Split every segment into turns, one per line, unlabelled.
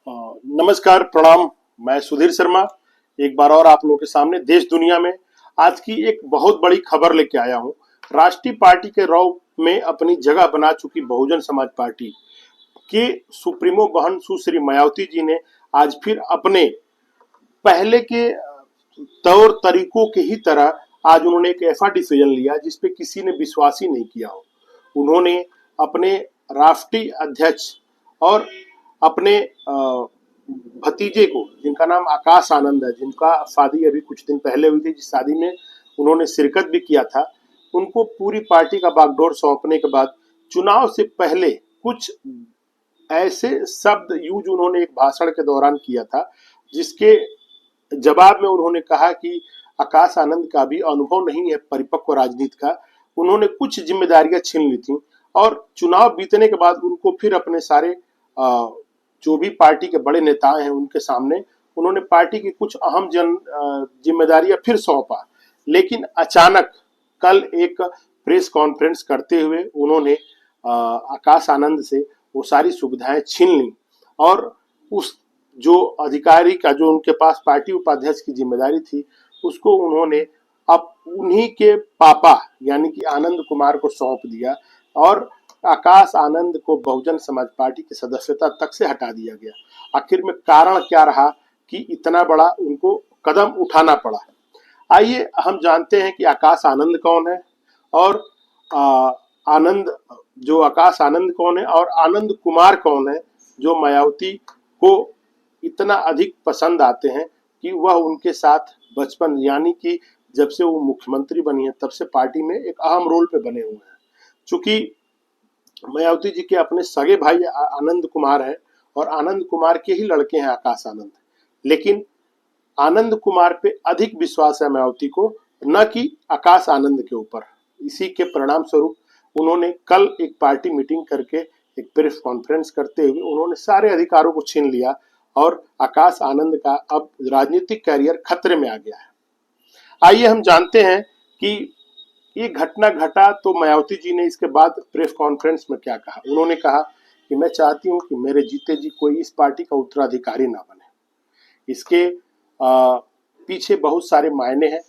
नमस्कार, प्रणाम। मैं सुधीर शर्मा एक बार और आप लोगों के सामने देश दुनिया में आज की एक बहुत बड़ी खबर लेके आया हूं। राष्ट्रीय पार्टी के रौ में अपनी जगह बना चुकी बहुजन समाज पार्टी के सुप्रीमो बहन सुश्री मायावती जी ने आज फिर अपने पहले के तौर तरीकों के ही तरह आज उन्होंने एक ऐसा डिसीजन लिया जिसपे किसी ने विश्वास ही नहीं किया हो। उन्होंने अपने राष्ट्रीय अध्यक्ष और अपने भतीजे को, जिनका नाम आकाश आनंद है, जिनका शादी अभी कुछ दिन पहले हुई थी, जिस शादी में उन्होंने शिरकत भी किया था, उनको पूरी पार्टी का बागडोर सौंपने के बाद चुनाव से पहले कुछ ऐसे शब्द यूज उन्होंने एक भाषण के दौरान किया था, जिसके जवाब में उन्होंने कहा कि आकाश आनंद का भी अनुभव नहीं है परिपक्व राजनीति का। उन्होंने कुछ जिम्मेदारियां छीन ली थी और चुनाव बीतने के बाद उनको फिर अपने सारे जो भी पार्टी के बड़े नेता हैं उनके सामने उन्होंने पार्टी की कुछ अहम जिम्मेदारियां फिर सौंपा। लेकिन अचानक कल एक प्रेस कॉन्फ्रेंस करते हुए उन्होंने आकाश आनंद से वो सारी सुविधाएं छीन ली और उस जो अधिकारी का जो उनके पास पार्टी उपाध्यक्ष की जिम्मेदारी थी उसको उन्होंने अब उन्हीं के पापा यानी कि आनंद कुमार को सौंप दिया और आकाश आनंद को बहुजन समाज पार्टी की सदस्यता तक से हटा दिया गया। आखिर में कारण क्या रहा कि इतना बड़ा उनको कदम उठाना पड़ा? आइए हम जानते हैं कि आकाश आनंद कौन है और आनंद जो आकाश आनंद कौन है और आनंद कुमार कौन है, जो मायावती को इतना अधिक पसंद आते हैं कि वह उनके साथ बचपन यानी कि जब से वो मुख्यमंत्री बनी है तब से पार्टी में एक अहम रोल पे बने हुए हैं। चूंकि मायावती जी के अपने सगे भाई आनंद कुमार हैं और आनंद कुमार के ही लड़के हैं आकाश आनंद, लेकिन आनंद कुमार पे अधिक विश्वास है मायावती को, न कि आकाश आनंद के ऊपर। इसी के परिणाम स्वरूप उन्होंने कल एक पार्टी मीटिंग करके एक प्रेस कॉन्फ्रेंस करते हुए उन्होंने सारे अधिकारों को छीन लिया और आकाश आनंद का अब राजनीतिक कैरियर खतरे में आ गया है। आइए हम जानते हैं कि ये घटना घटा तो मायावती जी ने इसके बाद प्रेस कॉन्फ्रेंस में क्या कहा। उन्होंने कहा कि मैं चाहती हूं कि मेरे जीते जी कोई इस पार्टी का उत्तराधिकारी ना बने। इसके पीछे बहुत सारे मायने हैं।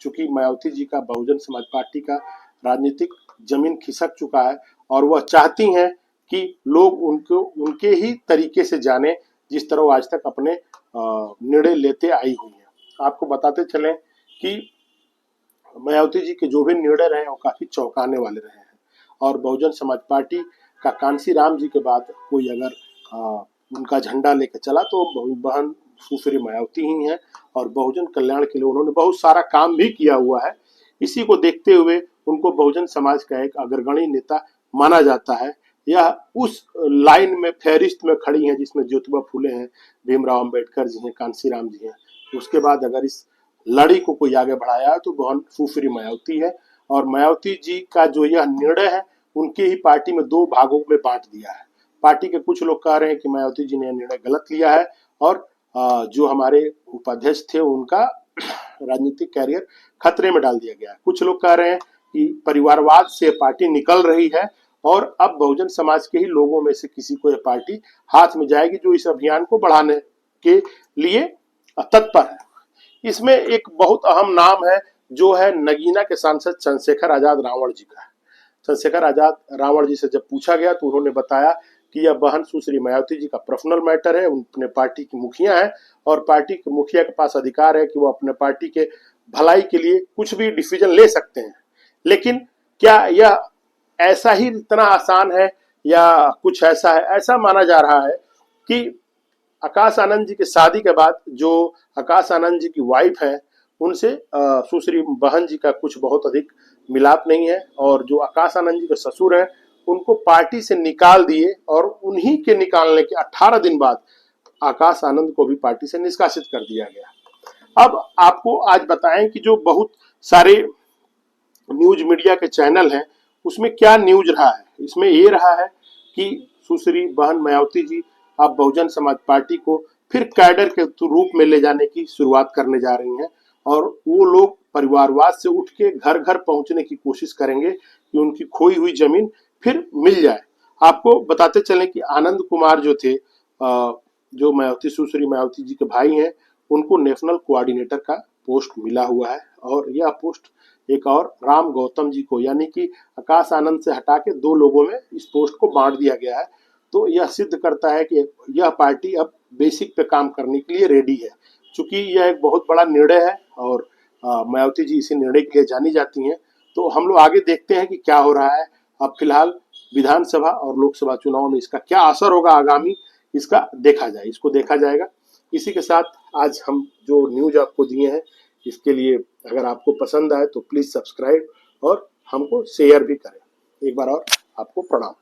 चूंकि मायावती जी का बहुजन समाज पार्टी का राजनीतिक जमीन खिसक चुका है और वह चाहती हैं कि लोग उनको उनके ही तरीके से जाने जिस तरह वो आज तक अपने निर्णय लेते आई हुई है। आपको बताते चलें कि मायावती जी के जो भी निर्णय रहे वो काफी चौंकाने वाले रहे हैं और बहुजन समाज पार्टी का कांसी राम जी के बाद कोई अगर उनका झंडा लेकर चला तो बहन सुश्री मायावती ही हैं और बहुजन कल्याण के लिए उन्होंने बहुत सारा काम भी किया हुआ है। इसी को देखते हुए उनको बहुजन समाज का एक अग्रगण्य नेता माना जाता है। यह उस लाइन में फहरिस्त में खड़ी है जिसमें ज्योतिबा फूले हैं, भीमराव अंबेडकर जी हैं, कांसी राम जी हैं। उसके बाद अगर इस लड़ी को कोई आगे बढ़ाया है तो बहन सुश्री मायावती है और मायावती जी का जो यह निर्णय है उनके ही पार्टी में दो भागों में बांट दिया है। पार्टी के कुछ लोग कह रहे हैं कि मायावती जी ने निर्णय गलत लिया है और जो हमारे उपाध्यक्ष थे उनका राजनीतिक कैरियर खतरे में डाल दिया गया है। कुछ लोग कह रहे हैं कि परिवारवाद से पार्टी निकल रही है और अब बहुजन समाज के ही लोगों में से किसी को यह पार्टी हाथ में जाएगी जो इस अभियान को बढ़ाने के लिए तत्पर है। इसमें एक बहुत अहम नाम है जो है नगीना के सांसद चंद्रशेखर आजाद रावण जी का। चंद्रशेखर आजाद रावण जी से जब पूछा गया तो उन्होंने बताया कि यह बहन सुश्री मायावती जी का पर्सनल मैटर है। अपने पार्टी की मुखिया है और पार्टी के मुखिया के पास अधिकार है कि वो अपने पार्टी के भलाई के लिए कुछ भी डिसीजन ले सकते हैं। लेकिन क्या यह ऐसा ही इतना आसान है या कुछ ऐसा है? ऐसा माना जा रहा है कि आकाश आनंद जी के शादी के बाद जो आकाश आनंद जी की वाइफ है उनसे सुश्री बहन जी का कुछ बहुत अधिक मिलाप नहीं है और जो आकाश आनंद जी के ससुर हैं उनको पार्टी से निकाल दिए और उन्हीं के निकालने के 18 दिन बाद आकाश आनंद को भी पार्टी से निष्कासित कर दिया गया। अब आपको आज बताएं कि जो बहुत सारे न्यूज मीडिया के चैनल हैं उसमें क्या न्यूज रहा है। इसमें ये रहा है कि सुश्री बहन मायावती जी अब बहुजन समाज पार्टी को फिर कैडर के रूप में ले जाने की शुरुआत करने जा रही हैं और वो लोग परिवारवाद से उठ के घर घर पहुंचने की कोशिश करेंगे कि उनकी खोई हुई जमीन फिर मिल जाए। आपको बताते चलें कि आनंद कुमार जो थे जो मायावती सुश्री मायावती जी के भाई हैं, उनको नेशनल कोऑर्डिनेटर का पोस्ट मिला हुआ है। और यह पोस्ट एक और राम गौतम जी को, यानी कि आकाश आनंद से हटा के 2 लोगों में इस पोस्ट को बांट दिया गया है। तो यह सिद्ध करता है कि यह पार्टी अब बेसिक पे काम करने के लिए रेडी है। चूंकि यह एक बहुत बड़ा निर्णय है और मायावती जी इसी निर्णय के लिए जानी जाती हैं। तो हम लोग आगे देखते हैं कि क्या हो रहा है। अब फिलहाल विधानसभा और लोकसभा चुनाव में इसका क्या असर होगा आगामी, इसको देखा जाएगा। इसी के साथ आज हम जो न्यूज आपको दिए हैं, इसके लिए अगर आपको पसंद आए तो प्लीज सब्सक्राइब और हमको शेयर भी करें। एक बार और आपको प्रणाम।